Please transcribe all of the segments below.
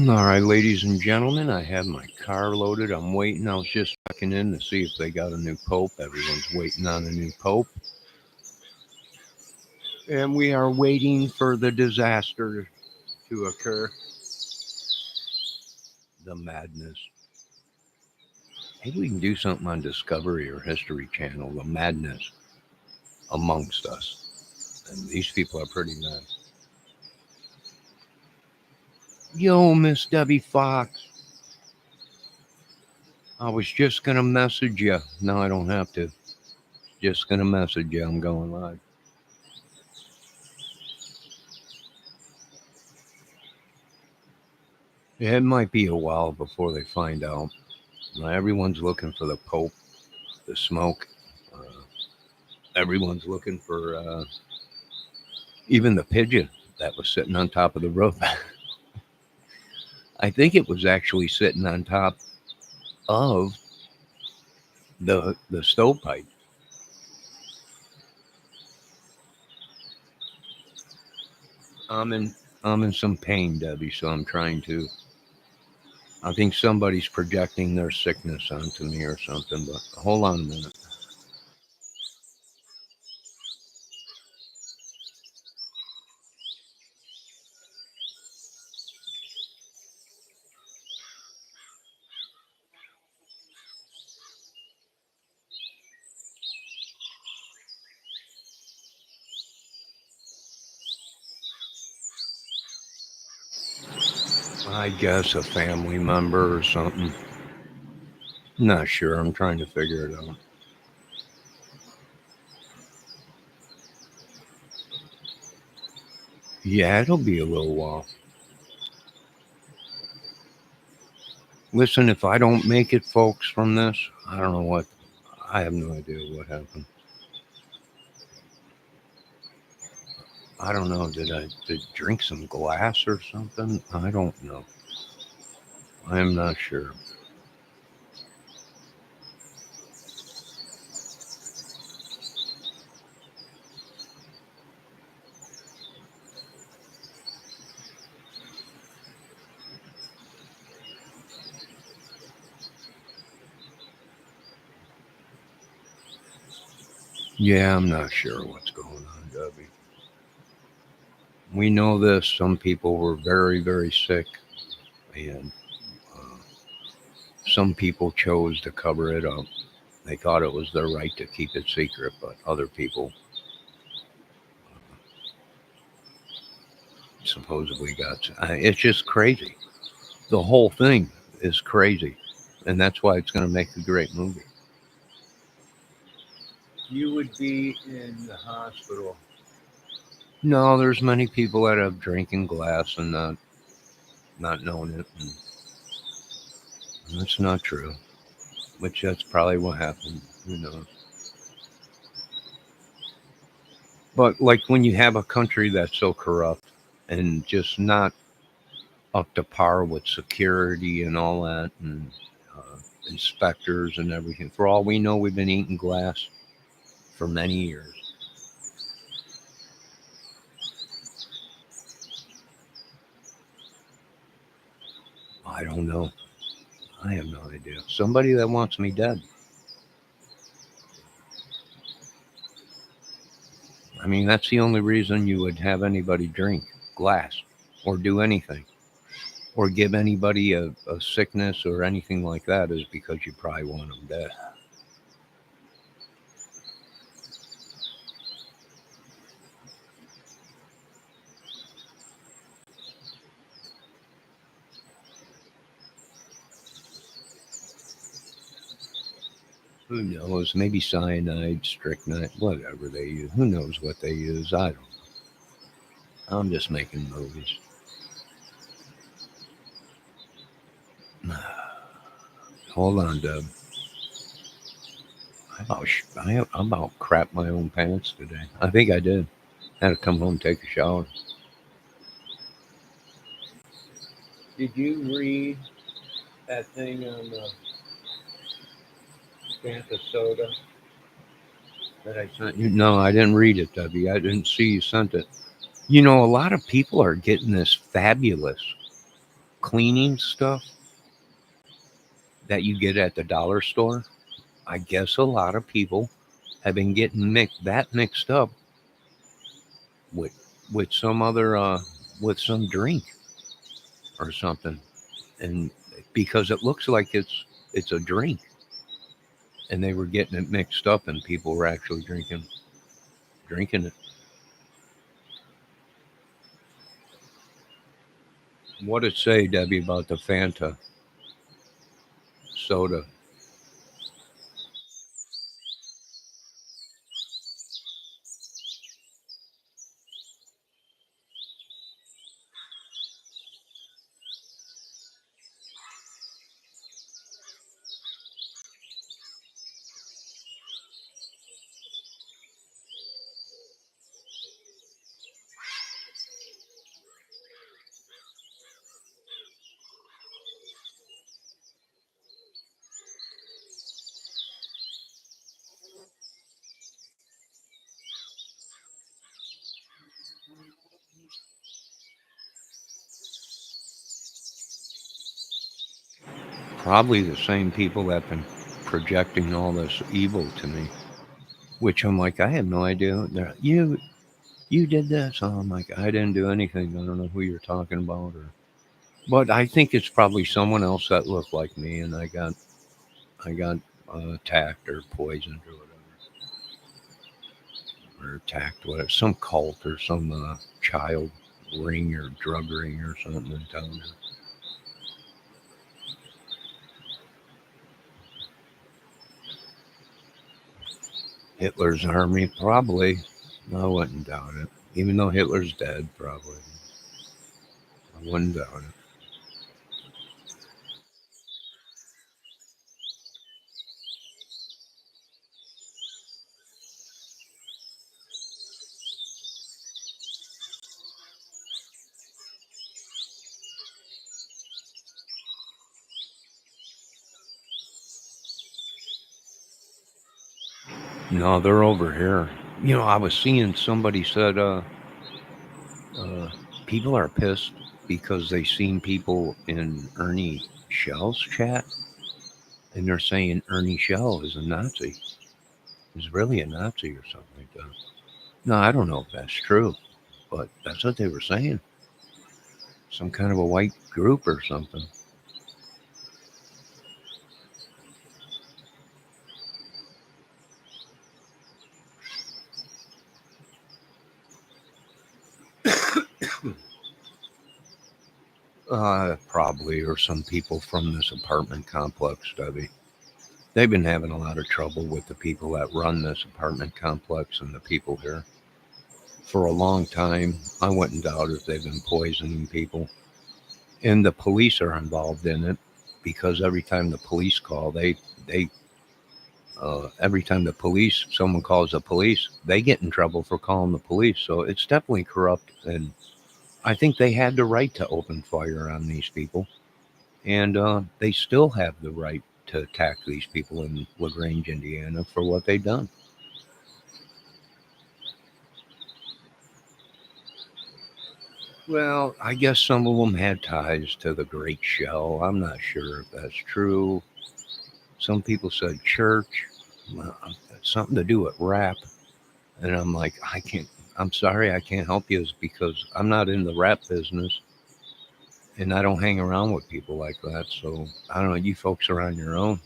All right, ladies and gentlemen, I have my car loaded. I'm waiting. I was just checking in to see if they got a new pope. Everyone's waiting on a new pope. And we are waiting for the disaster to occur. The madness. Maybe we can do something on Discovery or History Channel. The madness amongst us. And these people are pretty mad. Yo, Miss Debbie Fox. I was just going to message you. No, I don't have to. Just going to message you. I'm going live. It might be a while before they find out. Everyone's looking for the Pope, the smoke. Uh, everyone's looking for even the pigeon that was sitting on top of the roof. I think it was actually sitting on top of the stovepipe. I'm in I'm in some pain, Debbie, so I'm trying to. I think somebody's projecting their sickness onto me or something. But hold on a minute. I guess a family member or something. Not sure. I'm trying to figure it out. Yeah, it'll be a little while. Listen, if I don't make it, folks, from this, I don't know what. I have no idea what happened. I don't know. Did drink some glass or something? I don't know. I am not sure. Yeah, I'm not sure what's going on, Debbie. We know this. Some people were very, very sick, and uh, some people chose to cover it up. They thought it was their right to keep it secret, but other people supposedly got. It's just crazy. The whole thing is crazy, and that's why it's going to make a great movie. You would be in the hospital. No, there's many people that have drinking glass and not knowing it, and that's not true. Which that's probably what happened. Who knows? But like when you have a country that's so corrupt and just not up to par with security and all that, and uh, inspectors and everything. For all we know, we've been eating glass for many years. I don't know. I have no idea. Somebody that wants me dead. I mean, that's the only reason you would have anybody drink glass or do anything or give anybody a sickness or anything like that is because you probably want them dead. Who knows? Maybe cyanide, strychnine, whatever they use. Who knows what they use? I don't know. I'm just making movies. Hold on, Deb. I about crap my own pants today. I think I did. Had to come home and take a shower. Did you read that thing on Fanta soda that I sent you? No, I didn't read it, Debbie. I didn't see you sent it. You know, a lot of people are getting this fabulous. cleaning stuff that you get at the dollar store. I guess a lot of people have been getting mixed up with some other with some drink or something, and because it looks like it's a drink, and they were getting it mixed up, and people were actually drinking it. What did it say, Debbie, about the Fanta soda? Probably the same people that have been projecting all this evil to me, which I'm like, I have no idea. You did this. Oh, I'm like, I didn't do anything. I don't know who you're talking about, or but I think it's probably someone else that looked like me, and I got attacked or poisoned or whatever, or attacked whatever, some cult or some child ring or drug ring or something in town. Hitler's army, probably. I wouldn't doubt it. Even though Hitler's dead, probably. I wouldn't doubt it. No, they're over here. I was seeing somebody said uh, people are pissed because they seen people in Ernie Shell's chat, and they're saying Ernie Shell is a Nazi. Is really a Nazi or something like that. No, I don't know if that's true, but that's what they were saying. Some kind of a white group or something. Probably, or some people from this apartment complex, Debbie. They've been having a lot of trouble with the people that run this apartment complex and the people here for a long time. I wouldn't doubt if they've been poisoning people, and the police are involved in it because every time the police call, they every time someone calls the police, they get in trouble for calling the police. So it's definitely corrupt, and I think they had the right to open fire on these people, and they still have the right to attack these people in LaGrange, Indiana, for what they've done. Well, I guess some of them had ties to the Great Shell. I'm not sure if that's true. Some people said church, well, something to do with rap, and I'm like, I can't. I'm sorry, I can't help you, because I'm not in the rap business, and I don't hang around with people like that. So I don't know. You folks are on your own.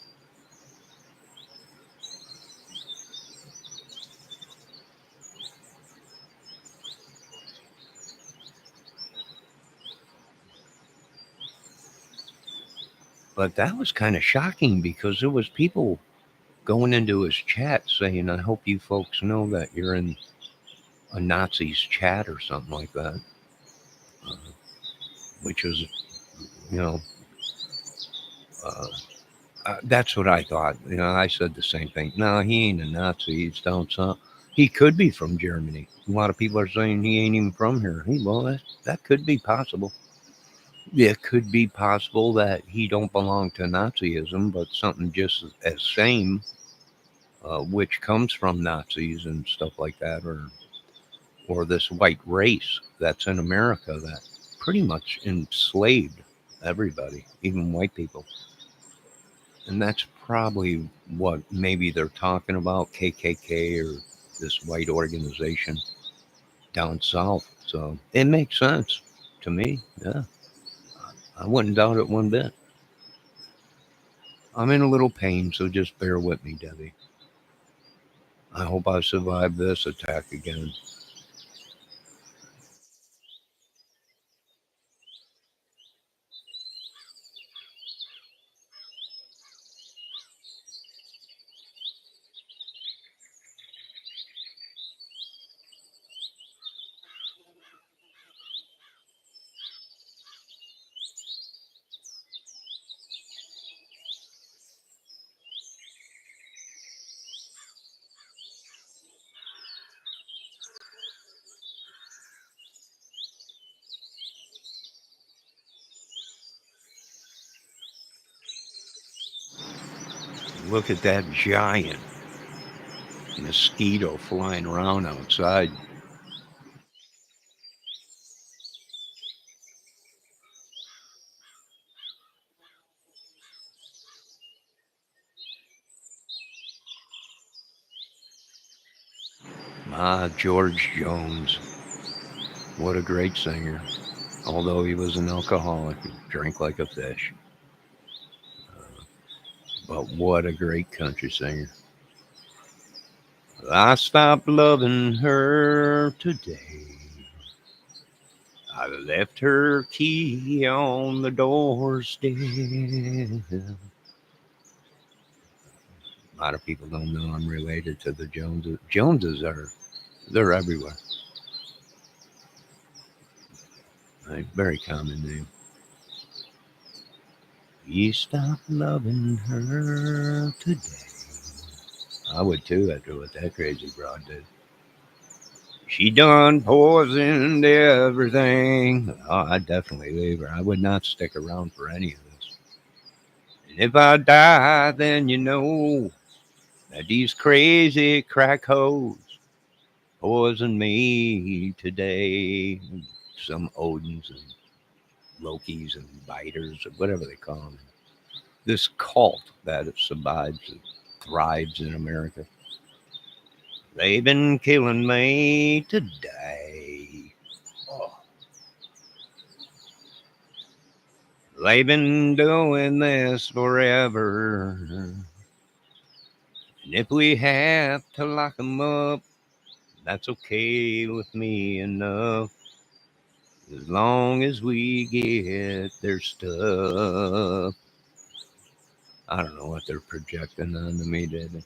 But that was kind of shocking because there was people going into his chat saying, "I hope you folks know that you're in a Nazi's chat," or something like that, uh, which was, you know, uh, that's what I thought. I said the same thing. No, he ain't a Nazi. He's down south. He could be from Germany. A lot of people are saying he ain't even from here. Well, that could be possible. It could be possible that he don't belong to Nazism, but something just as same, which comes from Nazis and stuff like that, or this white race that's in America that pretty much enslaved everybody, even white people. And that's probably what maybe they're talking about, KKK or this white organization down south. So it makes sense to me. Yeah, I wouldn't doubt it one bit. I'm in a little pain, so just bear with me, Debbie. I hope I survive this attack again. Look at that giant mosquito flying around outside. Ah, George Jones. What a great singer. Although he was an alcoholic, he drank like a fish. But what a great country singer. I stopped loving her today. I left her key on the doorstep. A lot of people don't know I'm related to the Joneses. Joneses are, they're everywhere. A very common name. You stopped loving her today. I would too after what that crazy broad did. She done poisoned everything. Oh, I'd definitely leave her. I would not stick around for any of this. And if I die, then you know that these crazy crack hoes poison me today. Some Odins and Lokis and biters or whatever they call them. This cult that survives and thrives in America. They've been killing me today. Oh. They've been doing this forever. And if we have to lock 'em up, that's okay with me enough. As long as we get their stuff. I don't know what they're projecting onto me, Debbie.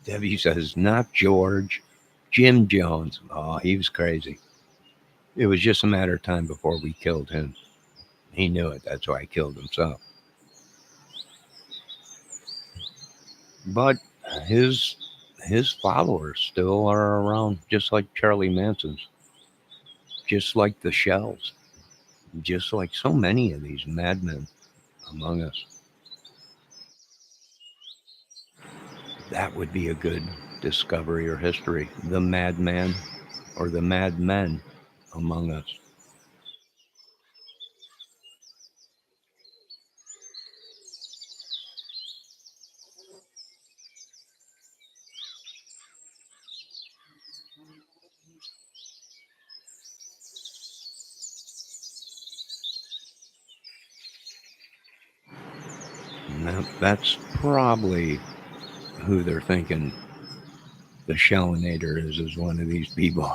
Debbie says, not George, Jim Jones. Oh, he was crazy. It was just a matter of time before we killed him. He knew it. That's why he killed himself. But his his followers still are around, just like Charlie Manson's, just like the Shells, just like so many of these madmen among us. That would be a good discovery or history. The madman or the madmen among us. That's probably who they're thinking the Shellinator is one of these people.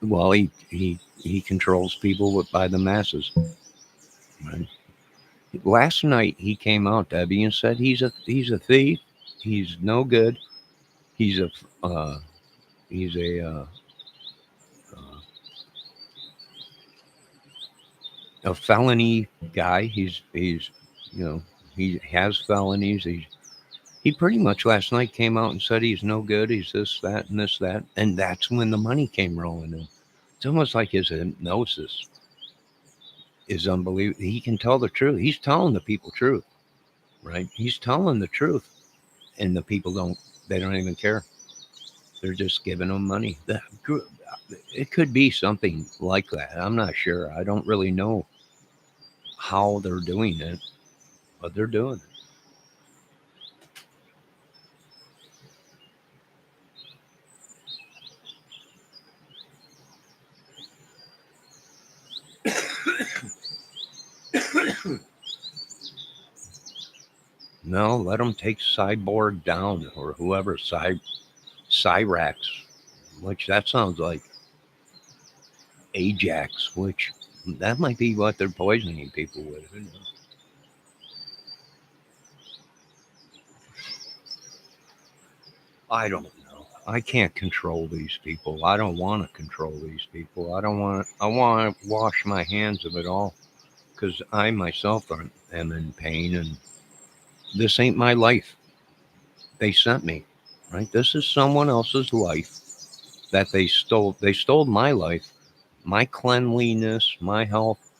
Well, he controls people by the masses. Right? Last night he came out, Debbie, and said he's a thief. He's no good. He's a uh, he's a felony guy. He's you know he has felonies. He pretty much last night came out and said he's no good. He's this that and this that, and that's when the money came rolling in. It's almost like his hypnosis is unbelievable. He can tell the truth. He's telling the people truth, right? He's telling the truth, and the people don't. They don't even care. They're just giving them money. It could be something like that. I'm not sure. I don't really know how they're doing it, but they're doing it. No, let them take Cyborg down or whoever, Cyrax, which that sounds like Ajax, which that might be what they're poisoning people with. Who knows? I don't know. I can't control these people. I don't want to control these people. I don't want. I want to wash my hands of it all because I myself am in pain, and this ain't my life. They sent me, right? This is someone else's life that they stole. They stole my life, my cleanliness, my health,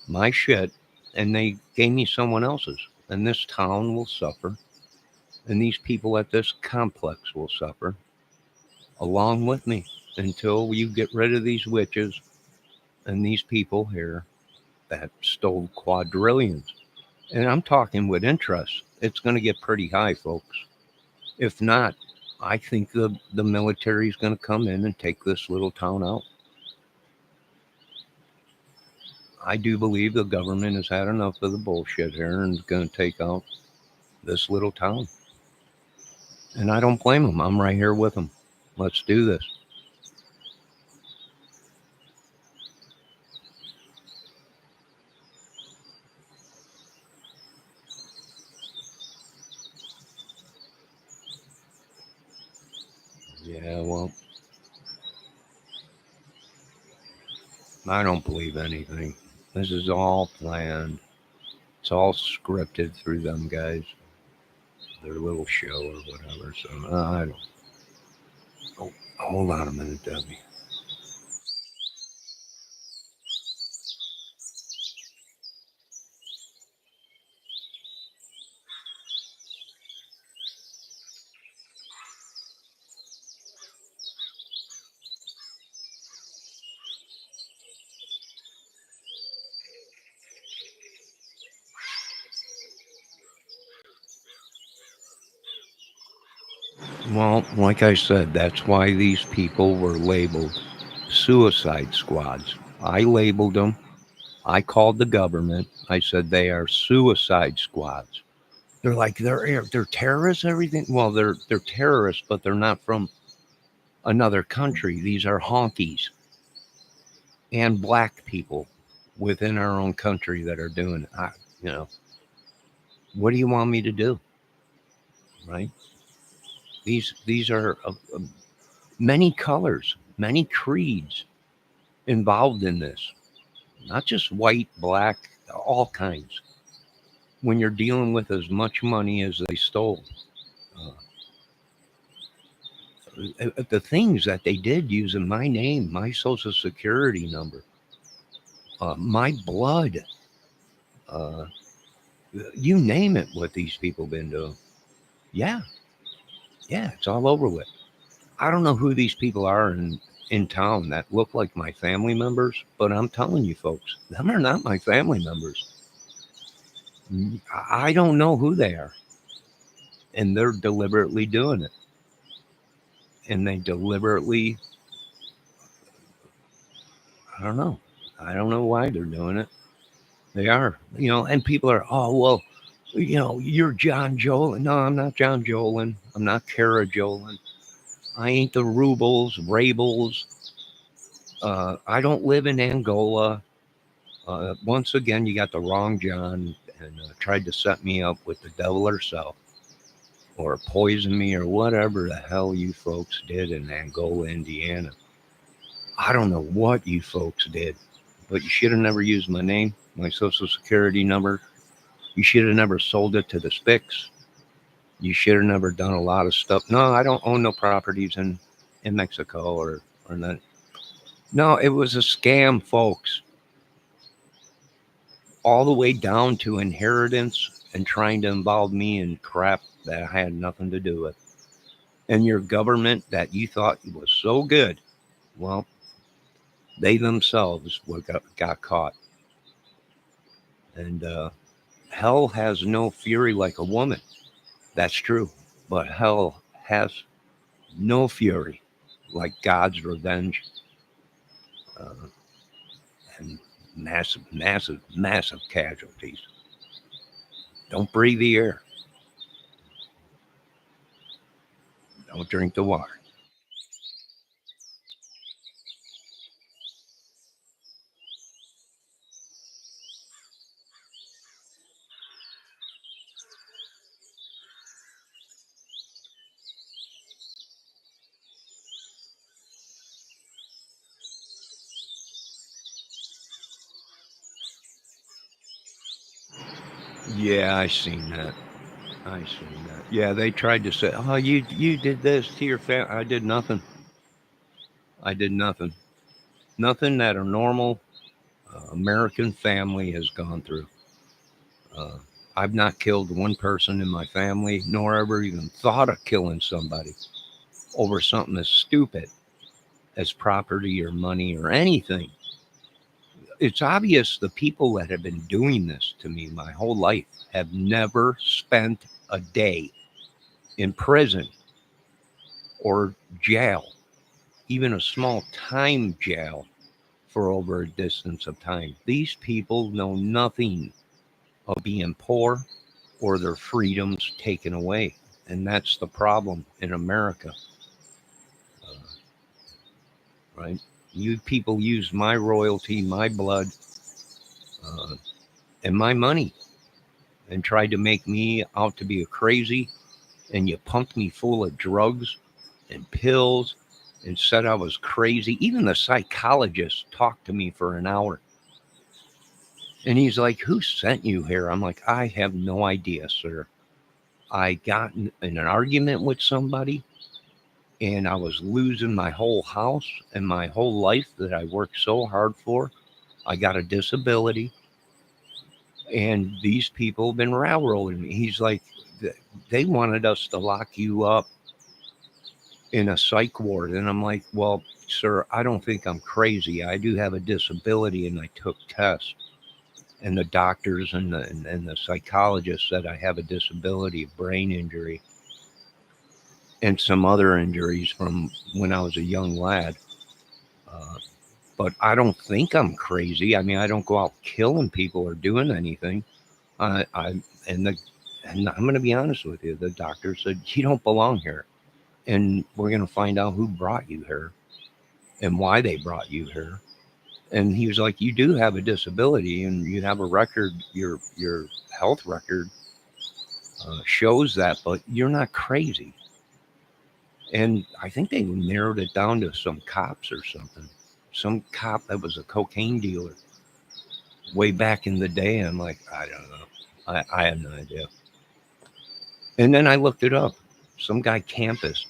my shit, and they gave me someone else's. And this town will suffer, and these people at this complex will suffer along with me until you get rid of these witches and these people here that stole quadrillions. And I'm talking with interest. It's going to get pretty high, folks. If not, I think the military is going to come in and take this little town out. I do believe the government has had enough of the bullshit here and is going to take out this little town. And I don't blame them. I'm right here with them. Let's do this. Yeah, well, I don't believe anything. This is all planned. It's all scripted through them guys, their little show or whatever. So I don't. Oh, hold on a minute, Debbie. Well, like I said, that's why these people were labeled suicide squads. I labeled them. I called the government. I said they are suicide squads. They're like they're terrorists. Everything. Well, they're terrorists, but they're not from another country. These are honkies and black people within our own country that are doing it. You know, what do you want me to do? Right? These are many colors, many creeds involved in this. Not just white, black, all kinds. When you're dealing with as much money as they stole, the things that they did using my name, my social security number, my blood, uh, you name it, what these people been doing. Yeah, yeah, it's all over with. I don't know who these people are in town that look like my family members, but I'm telling you, folks, them are not my family members. I don't know who they are, and they're deliberately doing it. And they deliberately, I don't know. I don't know why they're doing it. They are, and people are, oh, well, you're John Jolin. No, I'm not John Jolin. I'm not Kara Jolin. I ain't the Rubles, Rabels. I don't live in Angola. Once again, you got the wrong John and tried to set me up with the devil herself or poison me or whatever the hell you folks did in Angola, Indiana. I don't know what you folks did, but you should have never used my name, my social security number. You should have never sold it to the Spicks. You should have never done a lot of stuff. No, I don't own no properties in Mexico or not. No, it was a scam, folks. All the way down to inheritance and trying to involve me in crap that I had nothing to do with. And your government that you thought was so good, well, they themselves got caught. And hell has no fury like a woman. That's true. But hell has no fury like God's revenge, uh, and massive, massive, massive casualties. Don't breathe the air. Don't drink the water. Yeah, I seen that. I seen that. Yeah, they tried to say, "Oh, you did this to your family." I did nothing. I did nothing. Nothing that a normal American family has gone through. Uh, I've not killed one person in my family, nor ever even thought of killing somebody over something as stupid as property or money or anything. It's obvious the people that have been doing this to me my whole life have never spent a day in prison or jail, even a small time jail for over a distance of time. These people know nothing of being poor or their freedoms taken away. And that's the problem in America, uh, right? You people use my royalty, my blood, uh, and my money and tried to make me out to be a crazy, and you pumped me full of drugs and pills and said I was crazy. Even the psychologist talked to me for an hour. And he's like, "Who sent you here?" I'm like, "I have no idea, sir. I got in an argument with somebody and I was losing my whole house and my whole life that I worked so hard for. I got a disability and these people have been railroading me." He's like, "They wanted us to lock you up in a psych ward." And I'm like, "Well, sir, I don't think I'm crazy. I do have a disability and I took tests. And the doctors and the psychologist said I have a disability, a brain injury, and some other injuries from when I was a young lad. Uh, but I don't think I'm crazy. I mean, I don't go out killing people or doing anything. I and the and I'm going to be honest with you. The doctor said you don't belong here, and we're going to find out who brought you here and why they brought you here." And he was like, "You do have a disability, and you have a record. Your health record shows that, but you're not crazy." And I think they narrowed it down to some cops or something. Some cop that was a cocaine dealer way back in the day. I'm like, I don't know. I have no idea. And then I looked it up. Some guy campus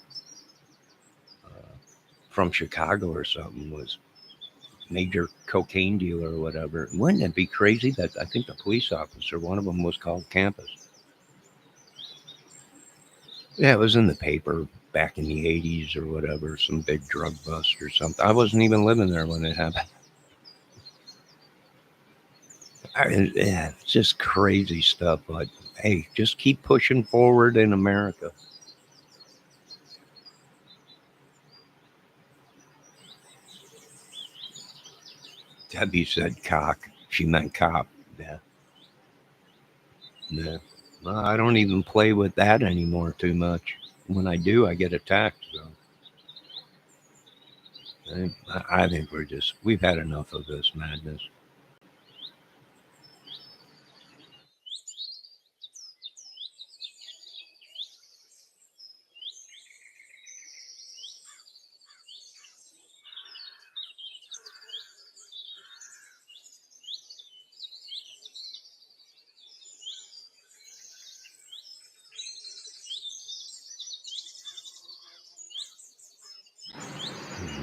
uh, from Chicago or something was major cocaine dealer or whatever. Wouldn't it be crazy that I think the police officer, one of them was called Campus? Yeah, it was in the paper back in the 80s or whatever, some big drug bust or something. I wasn't even living there when it happened. Yeah, it's just crazy stuff. But hey, just keep pushing forward in America. Debbie said cock. She meant cop. Yeah. Yeah. Well, I don't even play with that anymore too much. When I do, I get attacked. So I think we've had enough of this madness.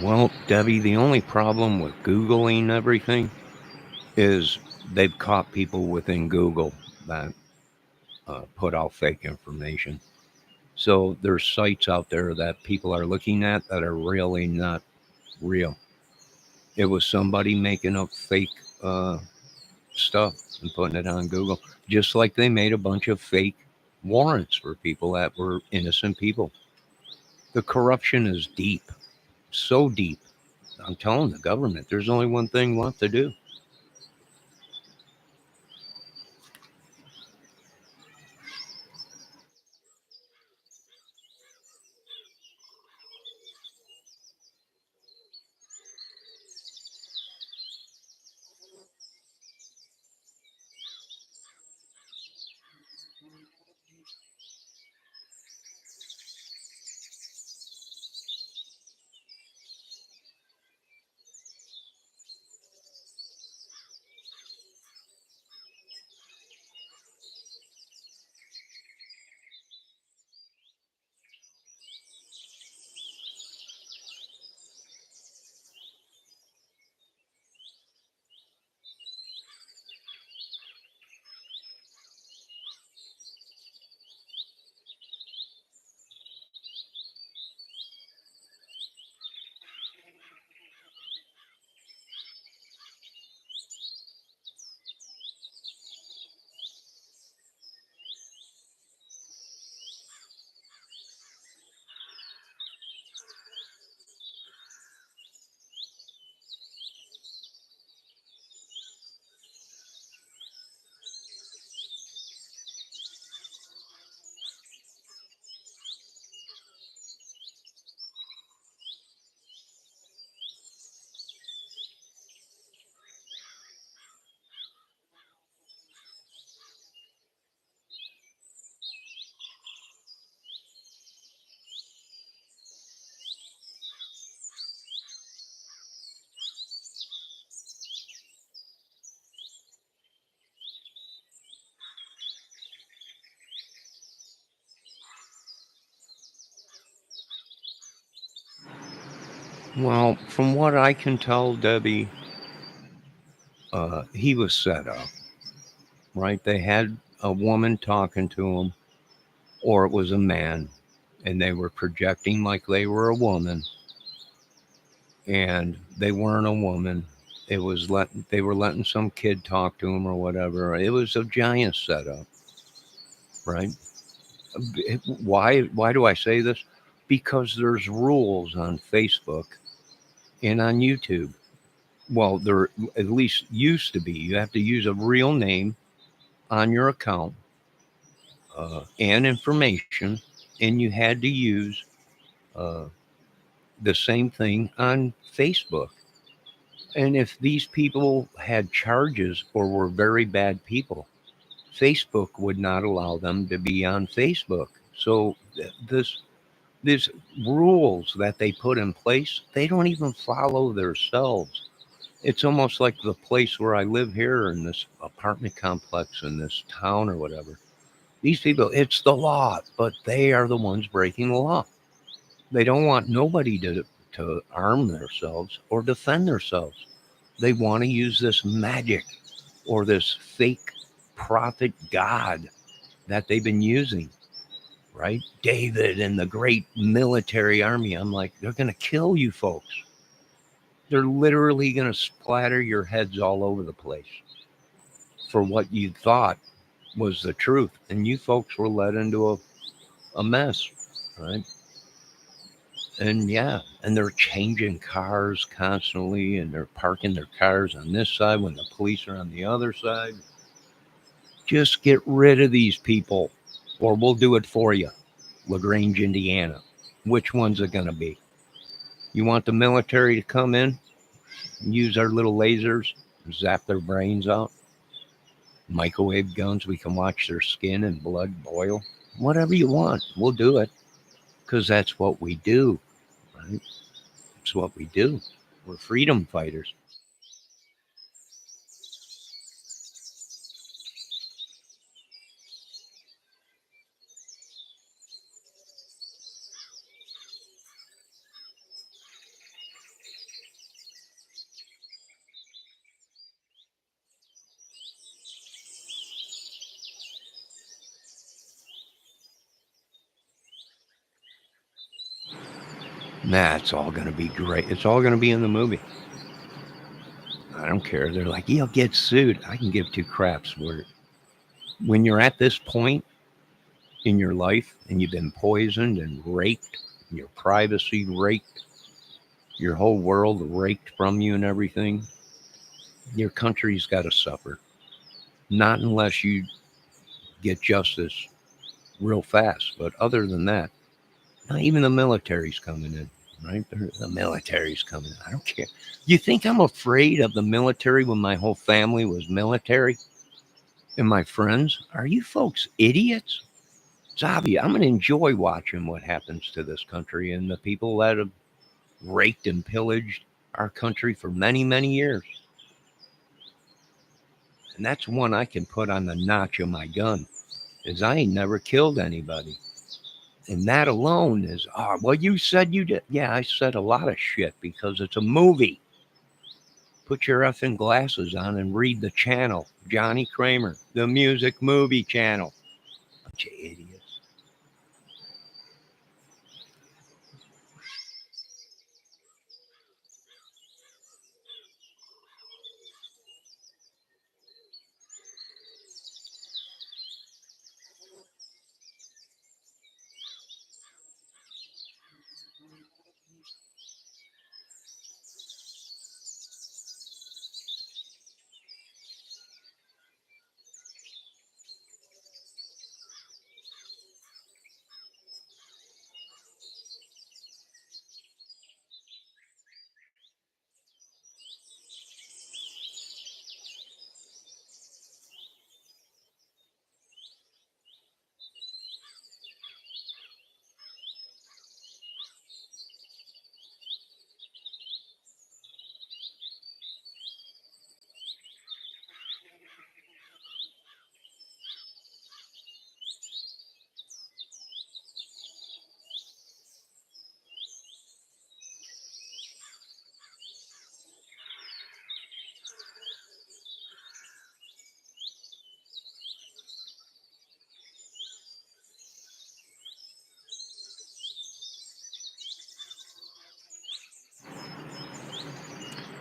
Well, Debbie, the only problem with Googling everything is they've caught people within Google that put out fake information. So there's sites out there that people are looking at that are really not real. It was somebody making up fake uh, stuff and putting it on Google, just like they made a bunch of fake warrants for people that were innocent people. The corruption is deep, so deep. I'm telling the government, there's only one thing left to do. Well, from what I can tell, Debbie, he was set up, right? They had a woman talking to him, or it was a man, and they were projecting like they were a woman, and they weren't a woman. It was they were letting some kid talk to him or whatever. It was a giant setup, right? Why do I say this? Because there's rules on Facebook and on YouTube. Well, there at least used to be. You have to use a real name on your account and information, and you had to use uh, the same thing on Facebook. And if these people had charges or were very bad people, Facebook would not allow them to be on Facebook. So this rules that they put in place, they don't even follow themselves. It's almost like the place where I live here in this apartment complex in this town or whatever. These people, it's the law, but they are the ones breaking the law. They don't want nobody to arm themselves or defend themselves. They want to use this magic or this fake prophet God that they've been using, right? David and the great military army. I'm like, they're going to kill you folks. They're literally going to splatter your heads all over the place for what you thought was the truth. And you folks were led into a mess, right? And yeah, and they're changing cars constantly and they're parking their cars on this side when the police are on the other side. Just get rid of these people or we'll do it for you. LaGrange, Indiana. Which one's it going to be? You want the military to come in, use our little lasers, zap their brains out? Microwave guns, we can watch their skin and blood boil? Whatever you want, we'll do it because that's what we do, right? It's what we do. We're freedom fighters. Nah, it's all going to be great. It's all going to be in the movie. I don't care. They're like, you'll get sued. I can give two craps. When you're at this point in your life and you've been poisoned and raped, your privacy raped, your whole world raked from you and everything, your country's got to suffer. Not unless you get justice real fast. But other than that, not even the military's coming in, right? The military's coming in. I don't care. You think I'm afraid of the military when my whole family was military and my friends? Are you folks idiots? It's obvious. I'm going to enjoy watching what happens to this country and the people that have raked and pillaged our country for many, many years. And that's one I can put on the notch of my gun, is I ain't never killed anybody. And that alone is, oh, well, you said you did. Yeah, I said a lot of shit because it's a movie. Put your effing glasses on and read the channel. Johnny Kramer, the music movie channel. Bunch of idiots.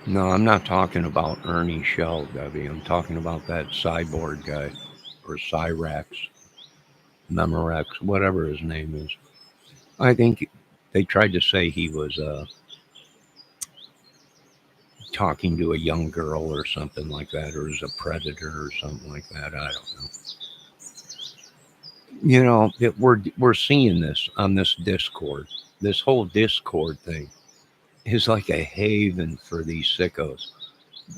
No, I'm not talking about Ernie Shell, Debbie. I'm talking about that cyborg guy or Cyrax, Memorex, whatever his name is. I think they tried to say he was talking to a young girl or something like that, or is a predator or something like that. I don't know. We're seeing this on this Discord. This whole Discord thing is like a haven for these sickos.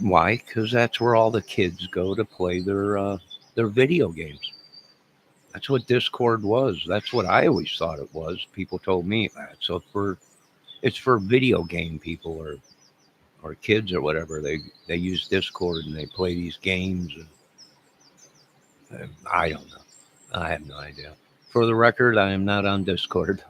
Why? Because that's where all the kids go to play their video games. That's what Discord was. That's what I always thought it was. People told me that. So it's for video game people or kids or whatever. They use Discord and they play these games. And I don't know. I have no idea. For the record, I am not on Discord.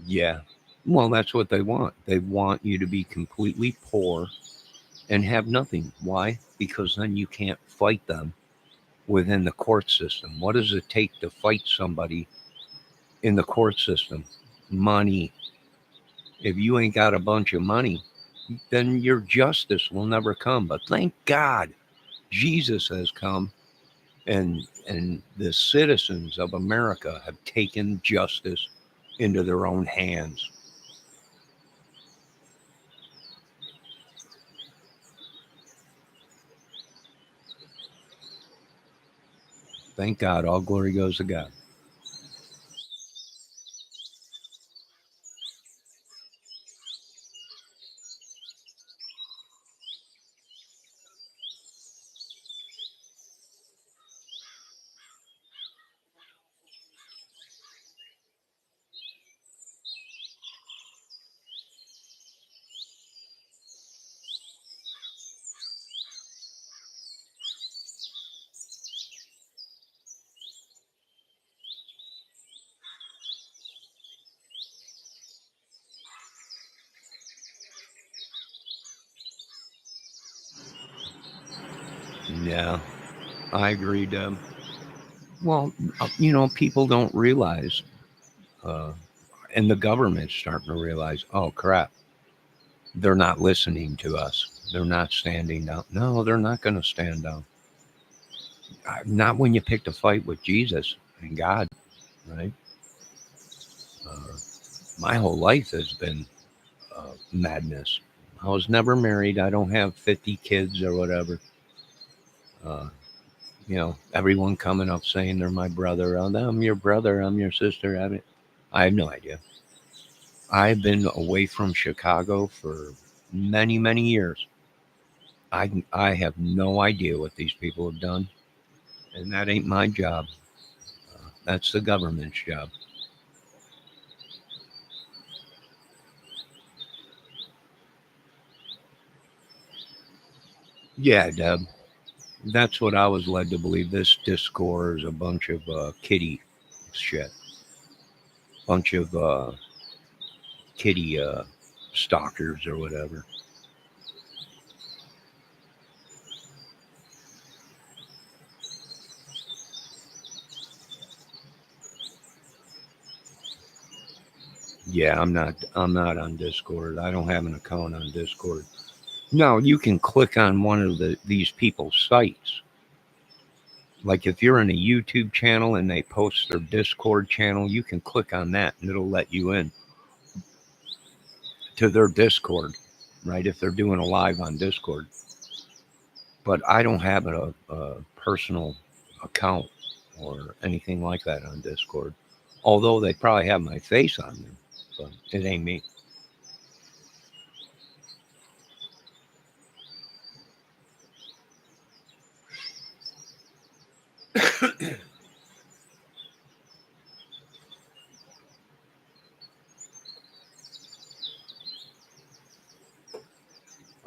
Yeah. Well, that's what they want. They want you to be completely poor and have nothing. Why? Because then you can't fight them within the court system. What does it take to fight somebody in the court system? Money. If you ain't got a bunch of money, then your justice will never come. But thank God Jesus has come and the citizens of America have taken justice into their own hands. Thank God. All glory goes to God. Yeah, I agree, Deb. Well, people don't realize, uh, and the government's starting to realize, oh crap, they're not listening to us. They're not standing down. No, they're not going to stand down. Not when you picked a fight with Jesus and God, right? Uh, my whole life has been madness. I was never married. I don't have 50 kids or whatever. Uh, everyone coming up saying they're my brother. Oh, I'm your brother. I'm your sister. I have no idea. I've been away from Chicago for many, many years. I have no idea what these people have done, and that ain't my job. That's the government's job. Yeah, Deb. That's what I was led to believe. This Discord is a bunch of kitty shit, bunch of kitty stalkers or whatever. Yeah, I'm not. I'm not on Discord. I don't have an account on Discord. No, you can click on one of these people's sites. Like if you're in a YouTube channel and they post their Discord channel, you can click on that and it'll let you in to their Discord, right? If they're doing a live on Discord. But I don't have a personal account or anything like that on Discord. Although they probably have my face on there, but it ain't me.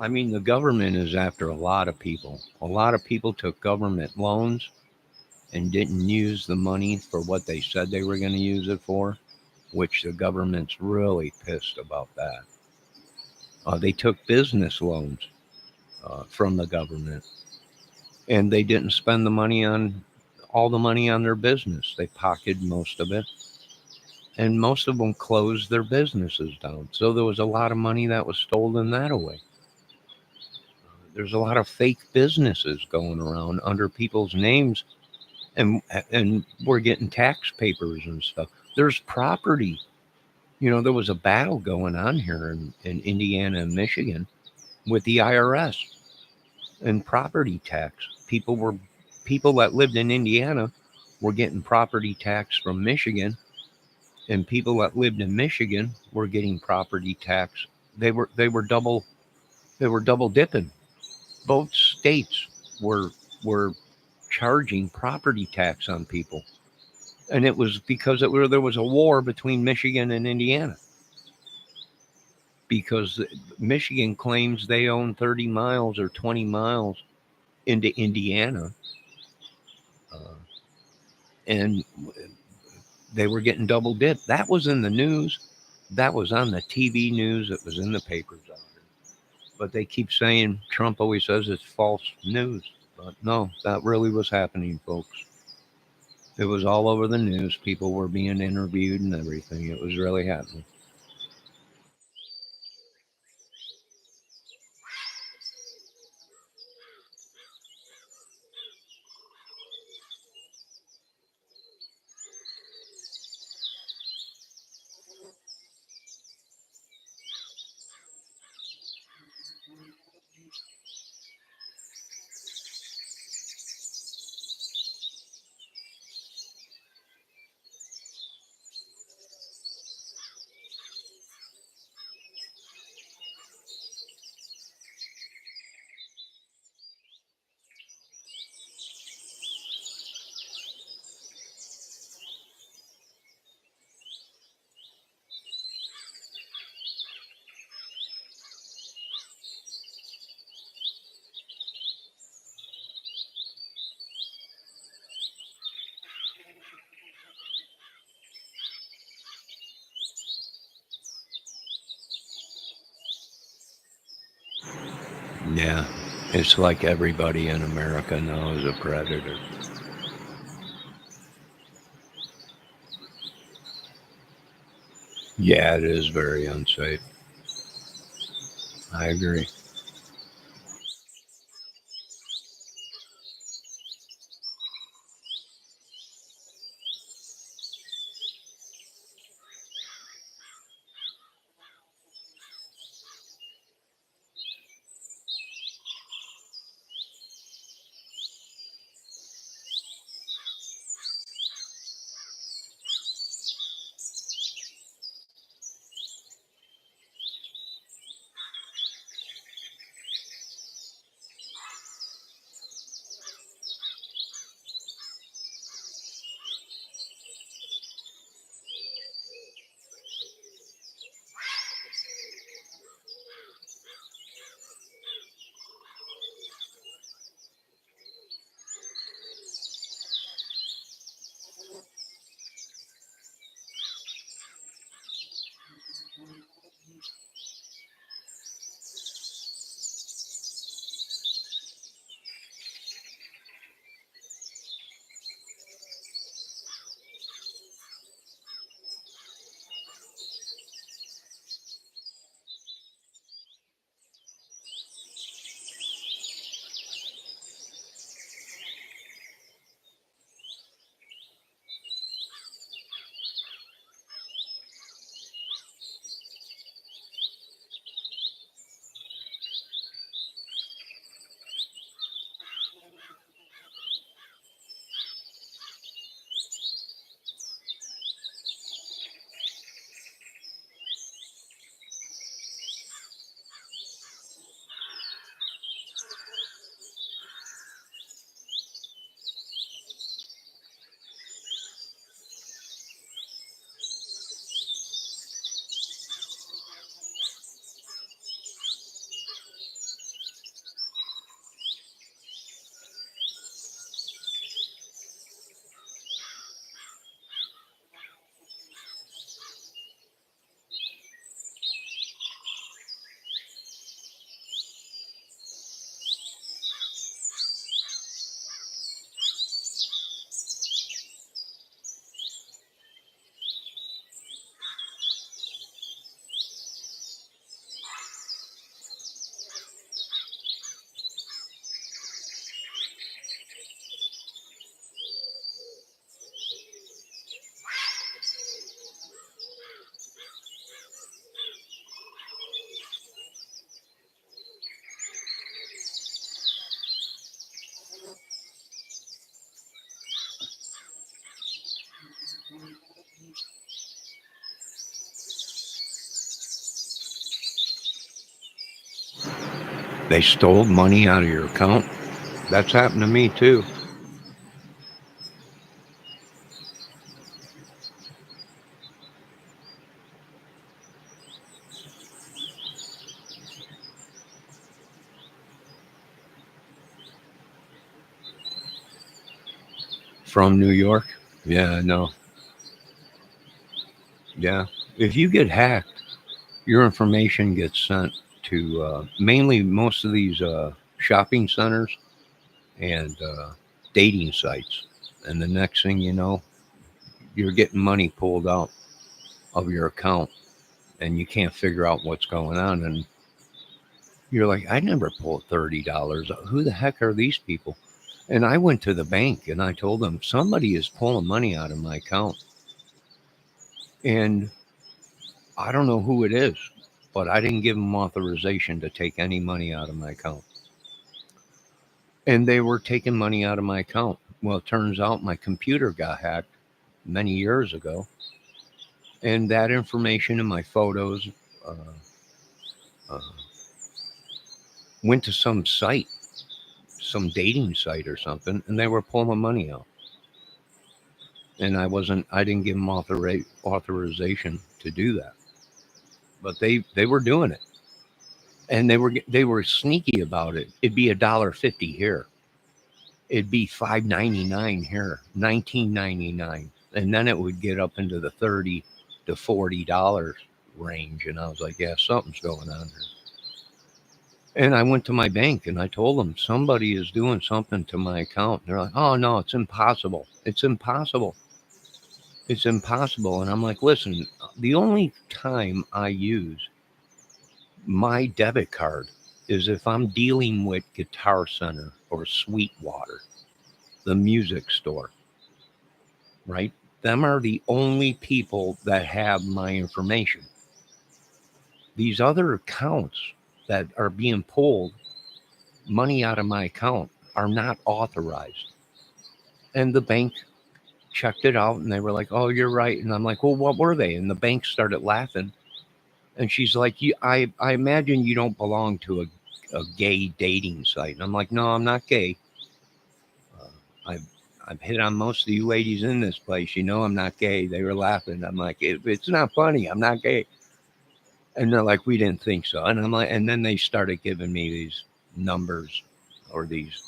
I mean, the government is after a lot of people. A lot of people took government loans and didn't use the money for what they said they were going to use it for, which the government's really pissed about that. They took business loans from the government and they didn't spend the money on all the money on their business. They pocketed most of it. And most of them closed their businesses down. So there was a lot of money that was stolen that away. There's a lot of fake businesses going around under people's names, and we're getting tax papers and stuff. There's property. There was a battle going on here in Indiana and Michigan with the IRS and property tax. People that lived in Indiana were getting property tax from Michigan, and people that lived in Michigan were getting property tax. They were double dipping. Both states were charging property tax on people, and it was because there was a war between Michigan and Indiana because Michigan claims they own 30 miles or 20 miles into Indiana, uh, and they were getting double dipped. That was in the news. That was on the TV news. It was in the papers out here. But they keep saying Trump always says it's false news. But no, that really was happening, folks. It was all over the news. People were being interviewed and everything. It was really happening. Yeah. It's like everybody in America now is a predator. Yeah, it is very unsafe. I agree. They stole money out of your account. That's happened to me too. From New York. Yeah, no. Yeah. If you get hacked, your information gets sent to mainly most of these shopping centers and dating sites. And the next thing you know, you're getting money pulled out of your account and you can't figure out what's going on. And you're like, I never pulled $30. Who the heck are these people? And I went to the bank and I told them somebody is pulling money out of my account. And I don't know who it is, but I didn't give them authorization to take any money out of my account. And they were taking money out of my account. Well, it turns out my computer got hacked many years ago. And that information and my photos uh, uh, went to some site, some dating site or something, and they were pulling my money out. And I didn't give them authorization to do that. But they were doing it. And they were sneaky about it. It'd be $1.50 here. It'd be $5.99 here, $19.99, and then it would get up into the $30 to $40 range. And I was like, yeah, something's going on here. And I went to my bank and I told them somebody is doing something to my account. They're like, oh no, it's impossible. It's impossible. It's impossible. And I'm like, listen, the only time I use my debit card is if I'm dealing with Guitar Center or Sweetwater, the music store, right? Them are the only people that have my information. These other accounts that are being pulled money out of my account are not authorized. And the bank checked it out and they were like, oh, you're right. And I'm like, well, what were they? And the bank started laughing. And she's like, I imagine you don't belong to a gay dating site. And I'm like, no, I'm not gay. Uh, I've hit on most of you ladies in this place. You know, I'm not gay. They were laughing. I'm like, it's not funny. I'm not gay. And they're like, we didn't think so. And I'm like, and then they started giving me these numbers or these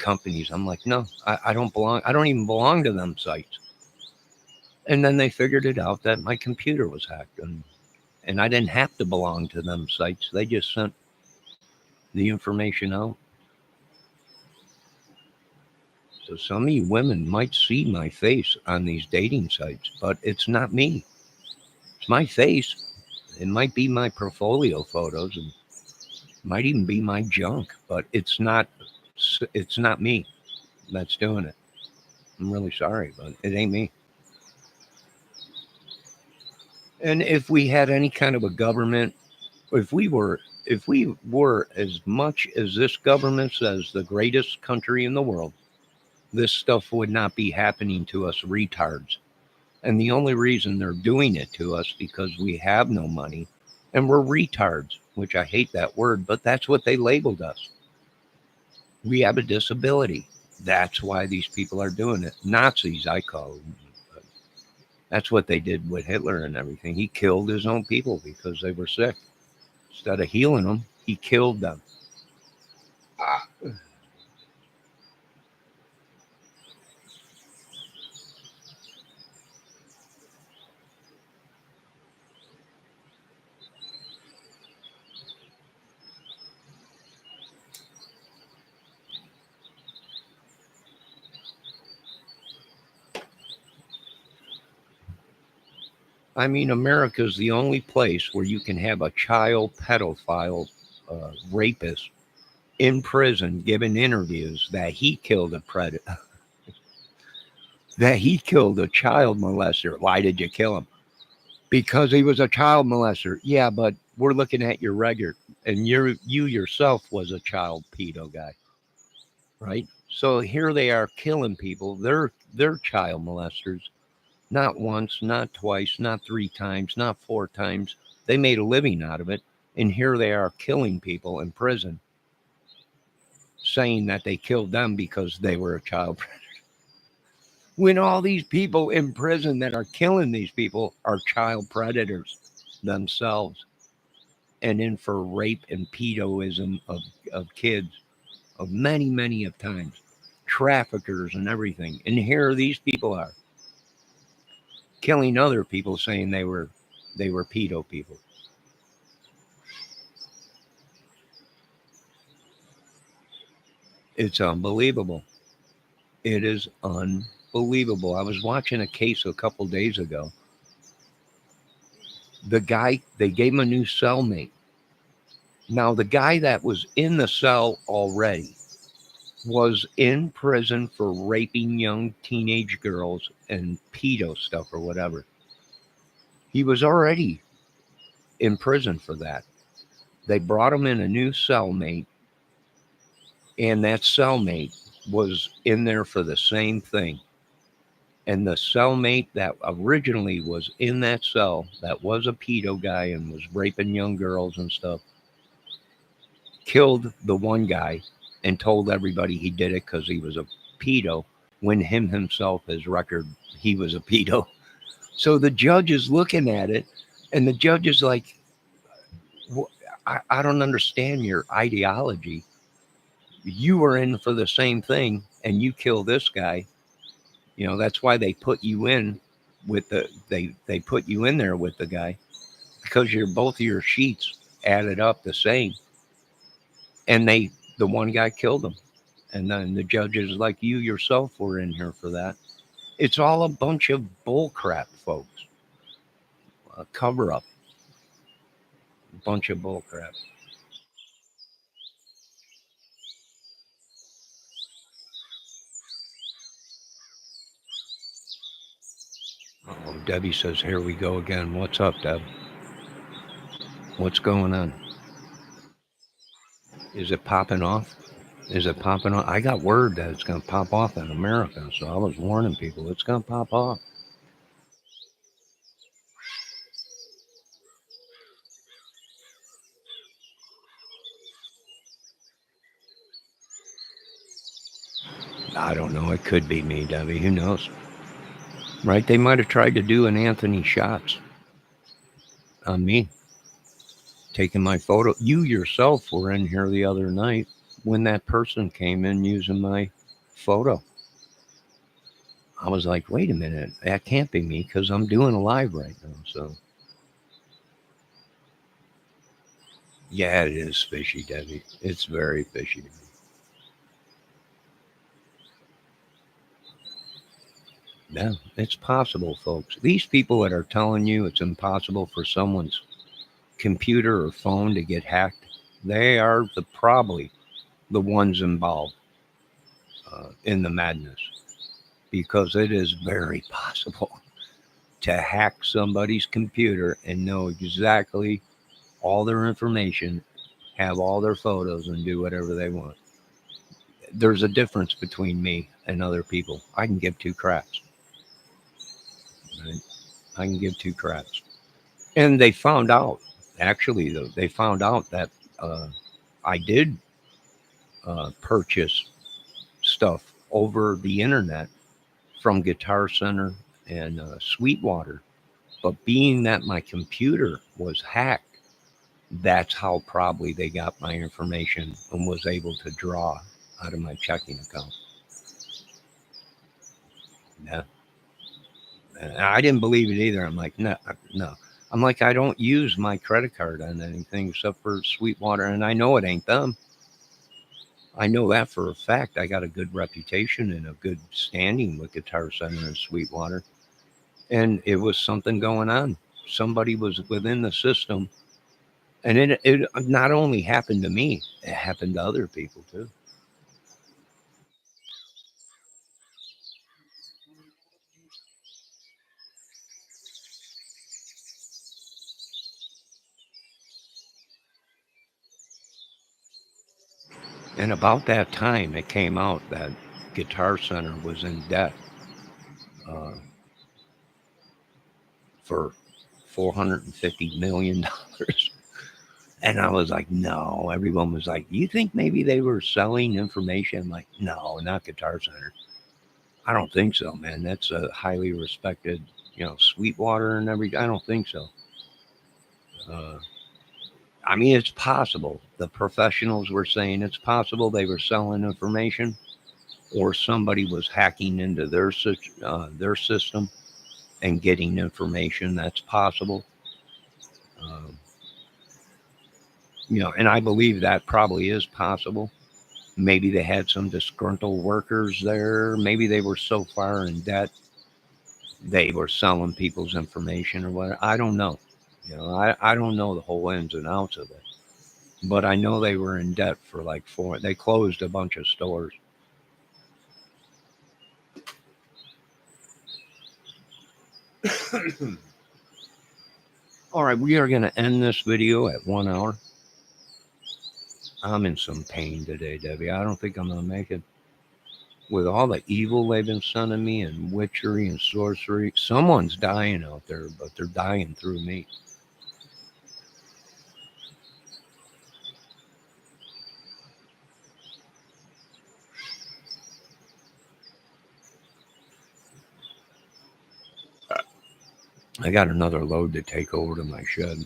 companies. I'm like, no, I don't belong. I don't even belong to them sites. And then they figured it out that my computer was hacked, and I didn't have to belong to them sites. They just sent the information out. So some of you women might see my face on these dating sites, but it's not me. It's my face. It might be my portfolio photos and might even be my junk, but it's not. It's not me that's doing it. I'm really sorry, but it ain't me. And if we had any kind of a government, if we were as much as this government says the greatest country in the world, this stuff would not be happening to us retards. And the only reason they're doing it to us because we have no money and we're retards, which I hate that word, but that's what they labeled us. We have a disability. That's why these people are doing it. Nazis, I call them. That's what they did with Hitler and everything. He killed his own people because they were sick. Instead of healing them, he killed them. I mean, America is the only place where you can have a child pedophile rapist in prison giving interviews that he killed a predator, that he killed a child molester. Why did you kill him? Because he was a child molester. Yeah, but we're looking at your record, and you yourself was a child pedo guy, right? So here they are killing people. They're child molesters. Not once, not twice, not three times, not four times. They made a living out of it. And here they are killing people in prison, saying that they killed them because they were a child predator. When all these people in prison that are killing these people are child predators themselves and in for rape and pedoism of kids of many, many of times, traffickers and everything. And here these people are killing other people saying they were pedo people. It's unbelievable. It is unbelievable. I was watching a case a couple days ago. The guy, they gave him a new cellmate. Now, the guy that was in the cell already was in prison for raping young teenage girls and pedo stuff or whatever. He was already in prison for that. They brought him in a new cellmate, and that cellmate was in there for the same thing. And the cellmate that originally was in that cell, that was a pedo guy and was raping young girls and stuff, killed the one guy and told everybody he did it because he was a pedo, when him himself, his record, he was a pedo. So the judge is looking at it, and the judge is like, I don't understand your ideology. You were in for the same thing, and you kill this guy. That's why they put you in with they put you in there with the guy, because both of your sheets added up the same. And the one guy killed him. And then the judges like you yourself were in here for that. It's all a bunch of bull crap, folks. A cover up. A bunch of bull crap. Oh, Debbie says, here we go again. What's up, Deb? What's going on? Is it popping off? Is it popping off? I got word that it's going to pop off in America, so I was warning people it's going to pop off. I don't know. It could be me, Debbie. Who knows? Right? They might have tried to do an Anthony Shots on me, taking my photo. You yourself were in here the other night when that person came in using my photo. I was like, wait a minute, that can't be me because I'm doing a live right now. So, yeah, it is fishy, Debbie. It's very fishy to me. Yeah, it's possible, folks. These people that are telling you it's impossible for someone's computer or phone to get hacked, they are probably the ones involved in the madness because it is very possible to hack somebody's computer and know exactly all their information, have all their photos, and do whatever they want. There's a difference between me and other people. I can give two craps. Right? I can give two craps. And they found out, actually, though, they found out that I did purchase stuff over the internet from Guitar Center and Sweetwater. But being that my computer was hacked, that's how probably they got my information and was able to draw out of my checking account. Yeah. And I didn't believe it either. I'm like, no, no. I'm like, I don't use my credit card on anything except for Sweetwater. And I know it ain't them. I know that for a fact. I got a good reputation and a good standing with Guitar Center and Sweetwater. And it was something going on. Somebody was within the system. And it not only happened to me, it happened to other people too. And about that time, it came out that Guitar Center was in debt uh, for $450 million. And I was like, no. Everyone was like, you think maybe they were selling information? I'm like, no, not Guitar Center. I don't think so, man. That's a highly respected, Sweetwater and everything. I don't think so. Uh, I mean, it's possible. The professionals were saying it's possible they were selling information, or somebody was hacking into their system and getting information. That's possible. Um, and I believe that probably is possible. Maybe they had some disgruntled workers there. Maybe they were so far in debt they were selling people's information or whatever. I don't know. I don't know the whole ins and outs of it. But I know they were in debt for like four. They closed a bunch of stores. All right, we are going to end this video at 1 hour. I'm in some pain today, Debbie. I don't think I'm going to make it. With all the evil they've been sending me and witchery and sorcery, someone's dying out there, but they're dying through me. I got another load to take over to my shed.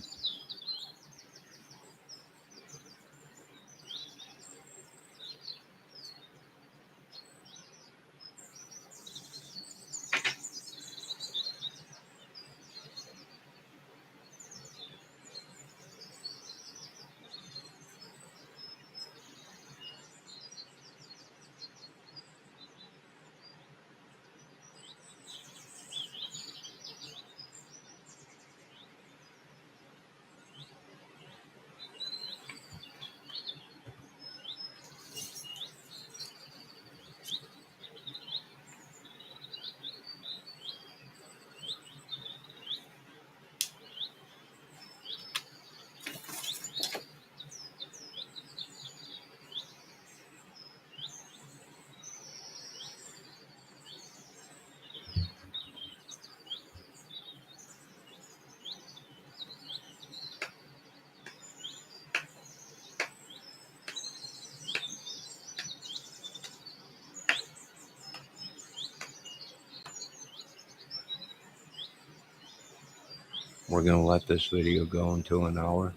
We're going to let this video go until an hour,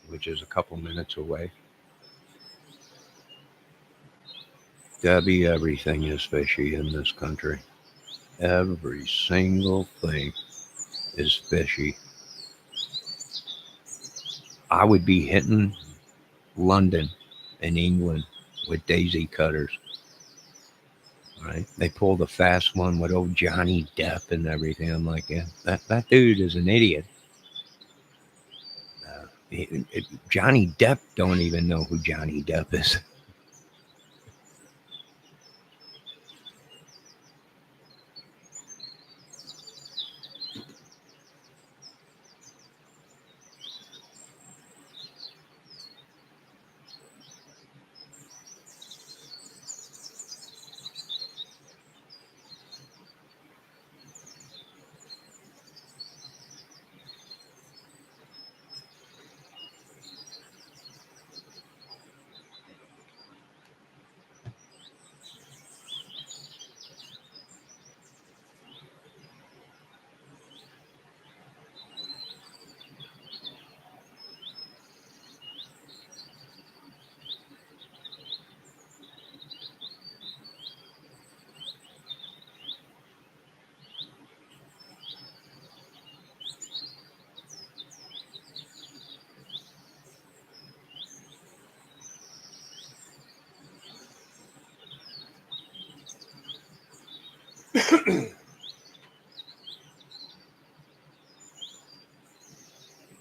which is a couple minutes away. Debbie, everything is fishy in this country. Every single thing is fishy. I would be hitting London and England with daisy cutters. Right? They pulled a fast one with old Johnny Depp and everything. I'm like, yeah, that dude is an idiot. Johnny Depp don't even know who Johnny Depp is.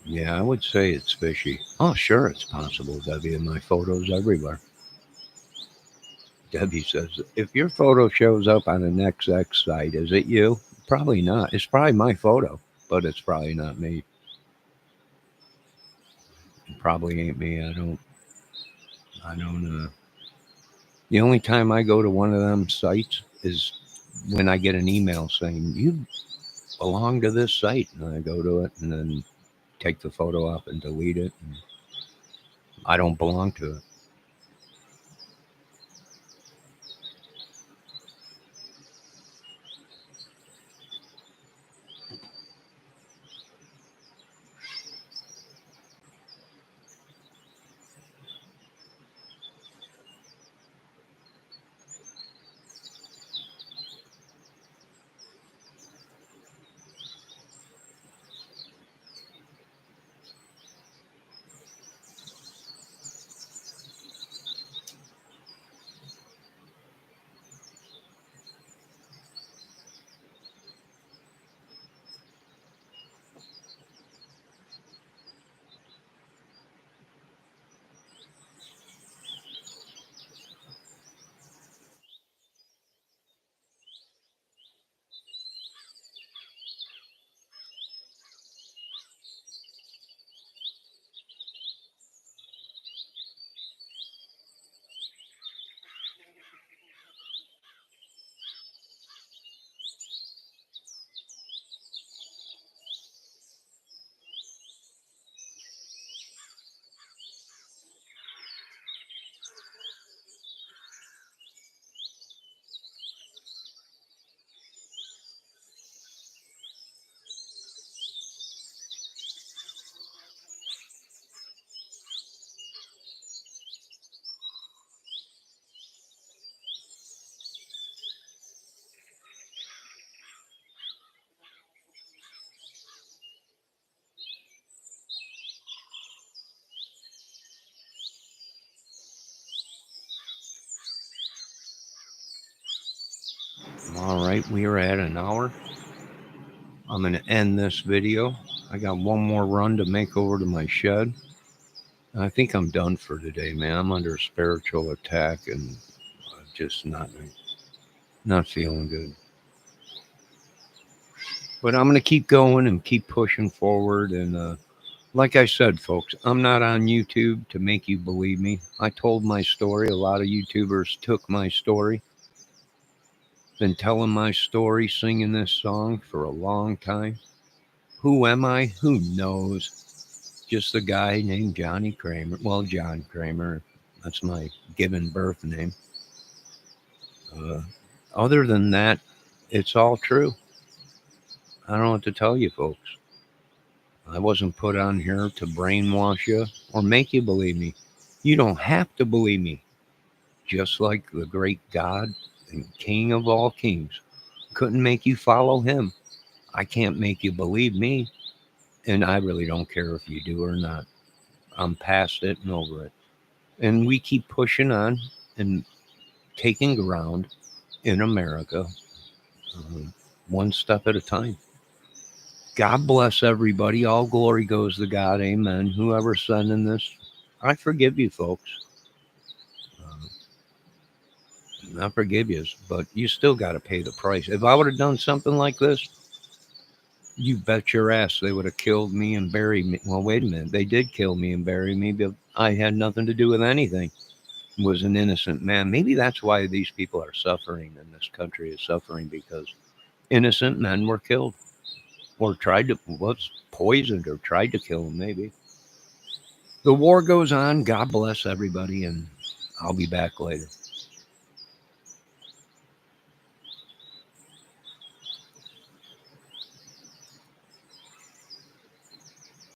Yeah, I would say it's fishy. Oh, sure, it's possible, Debbie, and my photos everywhere. Debbie says, if your photo shows up on an XX site, is it you? Probably not. It's probably my photo, but it's probably not me. It probably ain't me. I don't. The only time I go to one of them sites is when I get an email saying you belong to this site, and I go to it and then take the photo up and delete it. And I don't belong to it. All right, we are at an hour. I'm going to end this video. I got one more run to make over to my shed. I think I'm done for today, man. I'm under spiritual attack and just not feeling good. But I'm going to keep going and keep pushing forward. And like I said, folks, I'm not on YouTube to make you believe me. I told my story. A lot of YouTubers took my story. Been telling my story, singing this song for a long time. Who am I? Who knows? Just a guy named Johnny Kramer. Well, John Kramer. That's my given birth name. Other than that, it's all true. I don't know what to tell you, folks. I wasn't put on here to brainwash you or make you believe me. You don't have to believe me. Just like the great God and King of all kings couldn't make you follow him. I can't make you believe me. And I really don't care if you do or not. I'm past it and over it. And we keep pushing on and taking ground in America, um, one step at a time. God bless everybody. All glory goes to God. Amen. Whoever's sending this, I forgive you, folks. I forgive you, but you still got to pay the price. If I would have done something like this, you bet your ass they would have killed me and buried me. Well, wait a minute. They did kill me and bury me, but I had nothing to do with anything. Was an innocent man. Maybe that's why these people are suffering and this country is suffering because innocent men were killed or was poisoned or tried to kill them, maybe. The war goes on. God bless everybody, and I'll be back later.